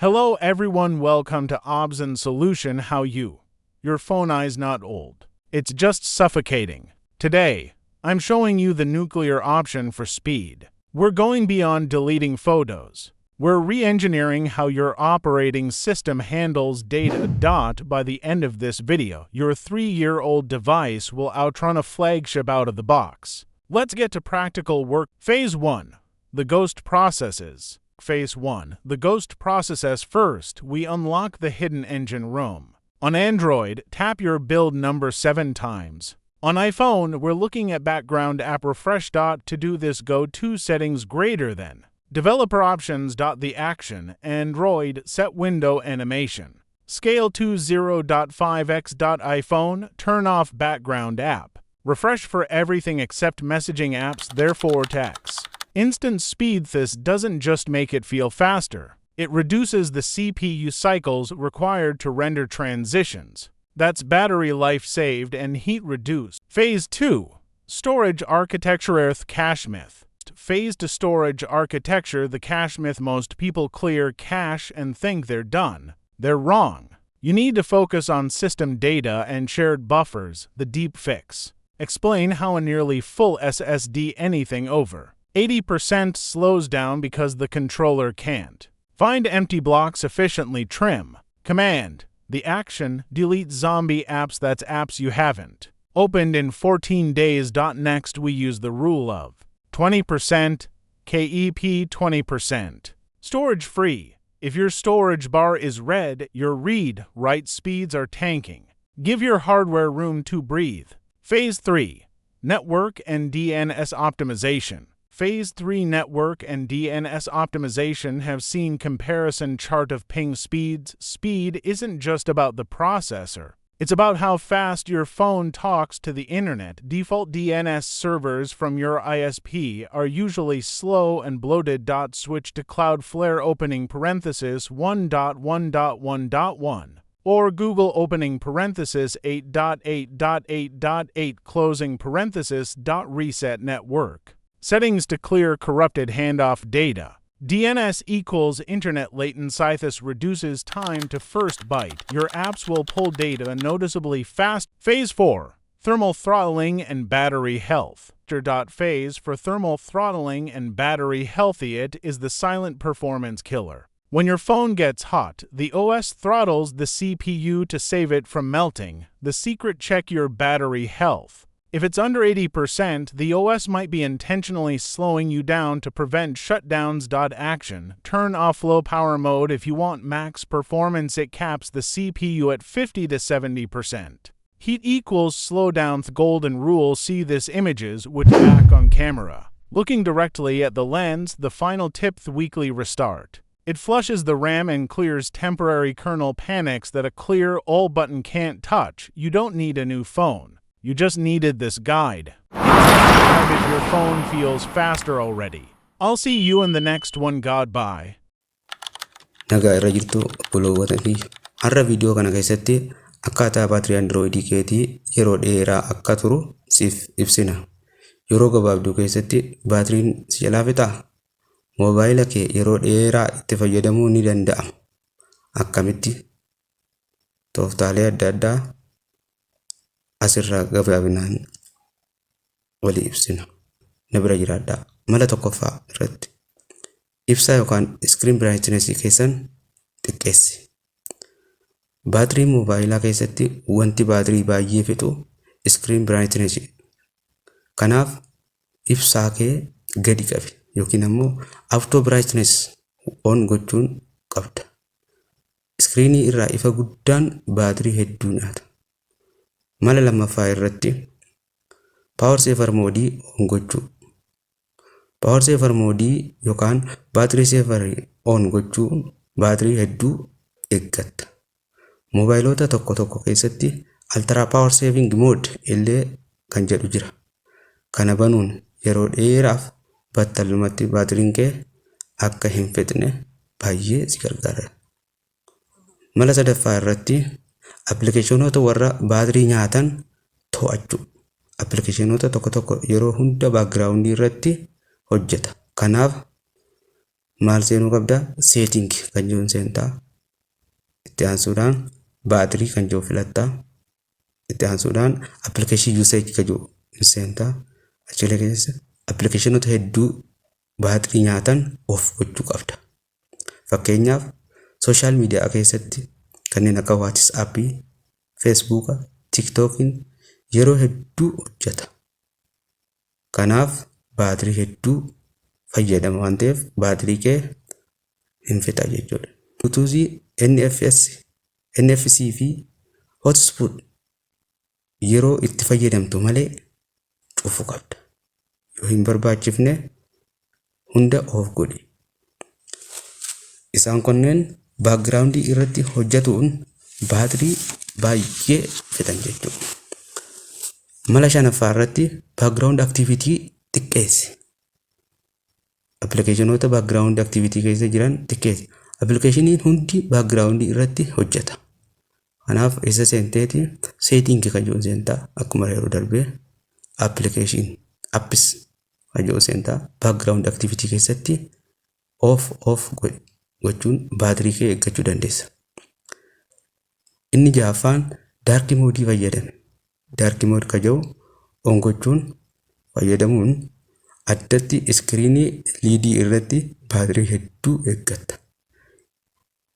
Hello everyone, welcome to Obs & Solution. How you? Your phone eye's not old. It's just suffocating. Today, I'm showing you the nuclear option for speed. We're going beyond deleting photos. We're re-engineering how your operating system handles data. By the end of this video, your 3-year-old device will outrun a flagship out of the box. Let's get to practical work. Phase 1. The Ghost Processes. Phase 1. The Ghost Processes. First, we unlock the hidden engine room. On Android, tap your build number 7 times. On iPhone, we're looking at background app refresh. To do this, go to settings greater than. Developer options. The action. Android, set window animation. Scale to 0.5x. iPhone, turn off background app. Refresh for everything except messaging apps, therefore text. Instant speed. This doesn't just make it feel faster. It reduces the CPU cycles required to render transitions. That's battery life saved and heat reduced. Phase 2. Storage Architecture. Earth Cache Myth. Phase to storage architecture. The cache myth. Most people clear cache and think they're done. They're wrong. You need to focus on system data and shared buffers, the deep fix. Explain how a nearly full SSD anything over 80% slows down because the controller can't. Find empty blocks efficiently. Trim. Command. The action. Delete zombie apps. That's apps you haven't opened in 14 days. Next, we use the rule of 20%, KEP 20%. Storage free. If your storage bar is red, your read-write speeds are tanking. Give your hardware room to breathe. Phase 3. Network and DNS Optimization. Phase 3. Network and DNS optimization. Have seen comparison chart of ping speeds. Speed isn't just about the processor. It's about how fast your phone talks to the internet. Default DNS servers from your ISP are usually slow and bloated. Switch to Cloudflare opening parenthesis 1.1.1.1 or Google opening parenthesis 8.8.8.8 closing parenthesis. Reset network settings to clear corrupted handoff data. DNS equals internet latency. This reduces time to first byte. Your apps will pull data noticeably fast. Phase 4. Thermal throttling and battery health. Phase for thermal throttling and battery health. It is the silent performance killer. When your phone gets hot, the OS throttles the CPU to save it from melting. The secret: check your battery health. If it's under 80%, the OS might be intentionally slowing you down to prevent shutdowns. Action. Turn off low power mode if you want max performance. It caps the CPU at 50 to 70%. Heat equals slowdown. Golden rule. See this images would back on camera. Looking directly at the lens. The final tip: the weekly restart. It flushes the RAM and clears temporary kernel panics that a clear all button can't touch. You don't need a new phone. You just needed this guide. If your phone feels faster already. I'll see you in the next one. Goodbye. Nagaa irra jirtu obboloowwatanii har'a viidiyoo kana keessatti akkaataa baatirii Android keetii yeroo dheeraa akka turu siif ibsina. Yeroo gabaabduu keessatti baatiriin si jalaa fixaa? Moobaayila kee yeroo dheeraa itti fayyadamuu ni danda'ama. Akkamitti? Tooftaalee adda addaa asirraa gabaabinaan walii ibsina. Na bira jiraadhaa. Mala tokkoffaa irratti ibsaa yookaan screen brightness keessan xiqqeessi. Baatirii moobaayilaa keessatti wanti baatirii baay'ee fixu screen brightness. Kanaaf ibsaa kee gadi qabi yookiin ammoo auto brightness on gochuun qabda. Screenii irraa ifa guddaan baatirii hedduu nyaata. Mala lammaffaa irratti power saver mode on gochuu. Power saver mode yookaan battery saver on gochuun baatirii hedduu eeggatta. Moobaayilota tokko tokko keessatti ultra power saving mode illee kan jedhu jira. Kana banuun yeroo dheeraaf battalumatti baatiriin kee akka hin fixne baay'ee si gargaara. Mala sadaffaa irratti appilikeeshinoota warra baatirii nyaatan to'achuu. Appilikeeshinoota tokko tokko yeroo hunda background irratti hojjeta. Kanaaf maal seenuu qabda? Setting kan jiru seentaa. Itti aansuudhaan baatirii kan jiru filattaa. Itti aansuudhaan application usage kan jiru seentaa. Achi keessa applicationota hedduu baatirii nyaatan of gochuu qabda. Fakkeenyaaf social media keessatti kanneen akka WhatsApp, Facebook, TikTok yeroo hedduu hojjeta. Kanaaf baatirii hedduu fayyadama waan ta'eef baatirii kee hin fixa jechuudha. Bluetooth, NFC fi hotspot yeroo itti fayyadamtu malee cufuu qabda. Yoo hin barbaachifne hunda of godhi. Isaan kunneen background irratti hojjetuun baatirii baay'ee fixan jechuudha. Mala shanaffaa irratti background activity xiqqeessi. Applicationota background activity keessa jiran xiqqeessi. Applicationin hundi background irratti hojjeta. Kanaaf isa seenteeti setting kan jiru seentaa akkuma yeroo darbee application apps kan jiru seentaa background activity keessatti off gochuun baatirii kee eeggachuu dandeessa. Inni ja'affaan dark mode fayyadame. Dark mode kan jiru on gochuun fayyadamuun addatti iskiriinii liidii irratti baatirii hedduu eeggatta.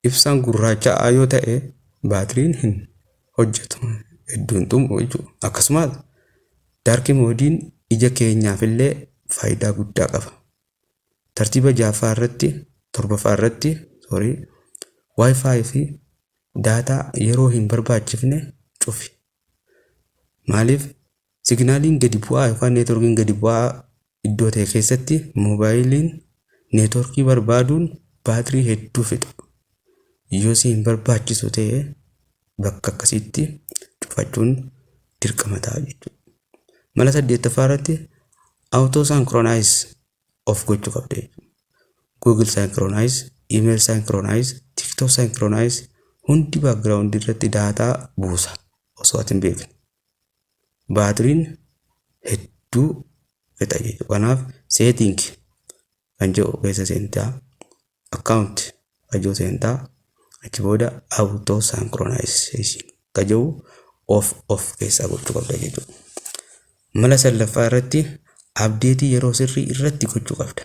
Ibsaan gurraacha'aa yoo ta'e baatiriin hin hojjetu hedduun xumu jechuudha. Akkasumas dark moodiin ija keenyaaf illee faayidaa guddaa qaba. Tartiiba torbaffaa irratti Wi-Fi fi daataa yeroo hin barbaachifne cufi. Maaliif signaaliin gadi bu'aa yookaan neetworkiin gadi bu'aa iddoo ta'e keessatti moobaayiliin neetworkii barbaaduun baatirii hedduu fixa. Yoo si hin barbaachisu ta'e bakka akkasitti cufachuun dirqama ta'a jechuudha. Mala 8ffaa irratti auto synchronize of gochuu qabda jechuudha. Google synchronize, email synchronize, TikTok synchronize hundi background irratti daataa buusa osoo ati hin beekne. Baatiriin hedduu fixa jechuudha. Kanaaf setting kan jiru keessa seentaa, account kan jiru seentaa, achi booda auto synchronization kan jiru off keessaa gochuu qabda jechuudha. Mala 9ffaa irratti update yeroo sirrii irratti gochuu qabda.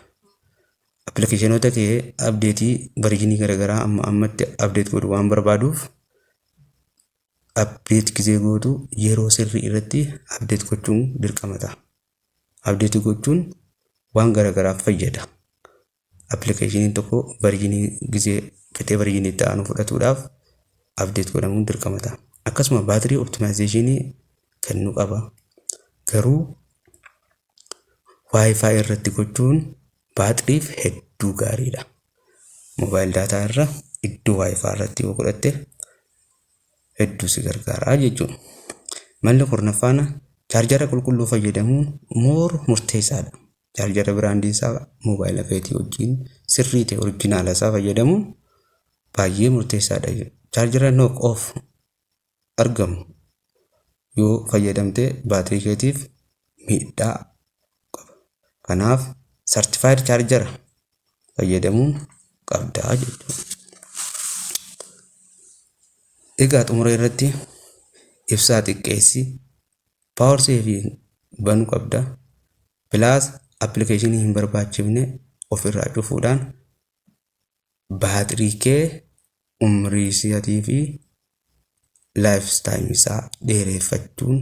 Applicationota kee update versionii garaagaraa ammatti update godhu waan barbaaduuf update gisee gootu yeroo sirrii irratti update gochuun dirqama ta'a. Update gochuun waan garaagaraaf fayyada. Applicationin tokko versionii gisee fixee versionii ta'an fudhatuudhaaf update godhamuun dirqama ta'a. Akkasuma baatirii optimizationii kennuu qaba. Garuu Wi-Fi irratti gochuun baatiriif hedduu gaariidha. Mobile data irra iddoo Wi-Fi irratti yoo godhatte hedduu si gargaara jechuudha. Malli 9ffaan chaarjara qulqulluu fayyadamuun murteessaadha. Chaarjara biraandii isaa mobile keetii wajjin sirrii ta'e oriijinaala isaa fayyadamuun baay'ee murteessaadha. Chaarjara knock off argamu yoo fayyadamte baatirii keetiif miidhaa qaba. Kanaaf certified charger fayyadamuun qabdaa jechuudha. Egaa xumura irratti ibsaa xiqqeessi, power saving banuu qabda. Plus application hin barbaachifne ofirraa cufuudhaan baatirii kee umrii isaatii fi lifetime isaa dheereffachuun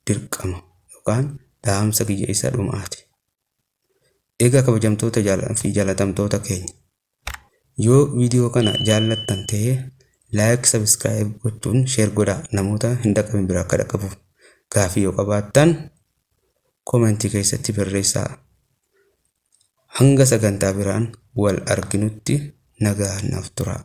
dirqama yookaan dhaamsa kiyya isa dhumaati. Egaa kabajamtoota fi jaalatamtoota keenya yoo viidiyoo kana jaallattan ta'e like, subscribe gochuun share godhaa namoota hin dhaqqabin bira akka dhaqqabuuf. Gaafii yoo qabaattan commentii keessatti barreessaa. Hanga sagantaa biraan wal arginutti nagaan naaf turaa.